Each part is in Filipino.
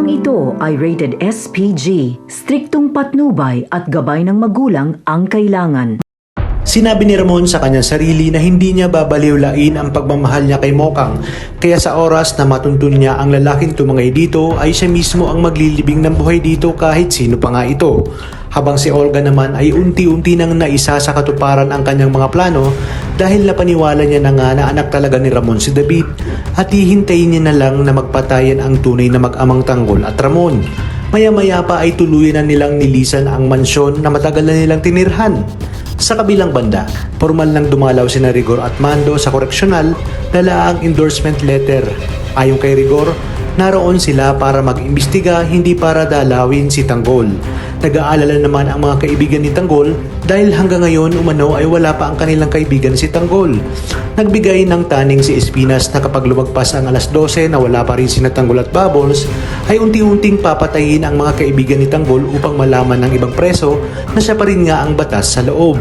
Tampang ito ay rated SPG, striktong patnubay at gabay ng magulang ang kailangan. Sinabi ni Ramon sa kanyang sarili na hindi niya babaliwlain ang pagmamahal niya kay Mokang, kaya sa oras na matuntun niya ang lalaking tumangay dito ay siya mismo ang maglilibing ng buhay dito kahit sino pa nga ito. Habang si Olga naman ay unti-unti nang naisa sa katuparan ang kanyang mga plano dahil napaniwala niya na nga na anak talaga ni Ramon si David at hihintayin niya na lang na magpatayan ang tunay na mag-amang Tanggol at Ramon. Maya-maya pa ay tuluyan na nilang nilisan ang mansyon na matagal na nilang tinirhan. Sa kabilang banda, formal nang dumalaw sina Rigor at Mando sa koreksyonal dala ang endorsement letter. Ayon kay Rigor, naroon sila para mag-imbestiga, hindi para dalawin si Tanggol. Nag-aalala naman ang mga kaibigan ni Tanggol dahil hanggang ngayon umano ay wala pa ang kanilang kaibigan si Tanggol. Nagbigay ng taning si Espinas na kapag lumagpas ang alas 12 na wala pa rin sina Tanggol at Bubbles, ay unti-unting papatayin ang mga kaibigan ni Tanggol upang malaman ng ibang preso na siya pa rin nga ang batas sa loob.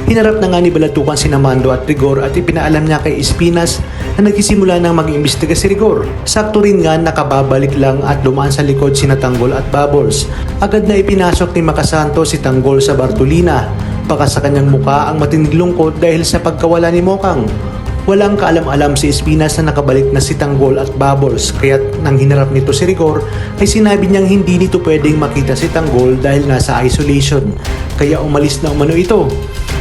Hinarap na nga ni Balatukan si Mando at Rigor at ipinaalam niya kay Espinas na nagsisimula ng mag-iimbestiga si Rigor. Sakto rin nga nakababalik lang at dumaan sa likod sina Tanggol at Bubbles. Agad na ipinasok ni Makasanto si Tanggol sa Bartolina. Baka sa kanyang muka ang matinding lungkot dahil sa pagkawala ni Mokang. Walang kaalam-alam si Espinas na nakabalik na si Tanggol at Bubbles, kaya't nang hinarap nito si Rigor ay sinabi niyang hindi nito pwedeng makita si Tanggol dahil nasa isolation, kaya umalis na umano ito.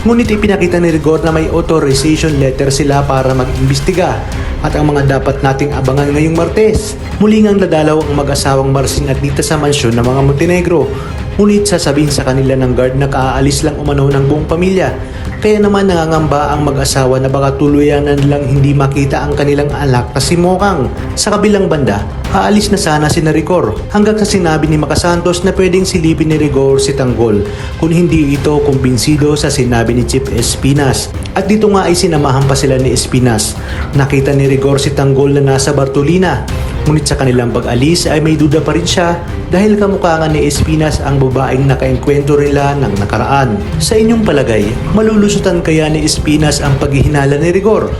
Ngunit ipinakita ni Rigor na may authorization letter sila para mag-imbestiga at ang mga dapat nating abangan ngayong Martes. Muli ngang dadalaw ang mag-asawang Marsing at Nita sa mansyon ng mga Montenegro. Ngunit sasabihin sa kanila ng guard na kaaalis lang umano ng buong pamilya. Kaya naman nangangamba ang mag-asawa na baka tuluyan na nilang hindi makita ang kanilang anak na si Mokang. Sa kabilang banda, aalis na sana si Rigor hanggang sa sinabi ni Makasantos na pwedeng silipin ni Rigor si Tanggol kung hindi ito kumbinsido sa sinabi ni Chief Espinas. At dito nga ay sinamahan pa sila ni Espinas. Nakita ni Rigor si Tanggol na nasa Bartolina. Ngunit sa kanilang pag-alis ay may duda pa rin siya dahil kamukha nga ni Espinas ang babaeng nakaengkwentro nila ng nakaraan. Sa inyong palagay, malulusutan kaya ni Espinas ang paghihinala ni Rigor?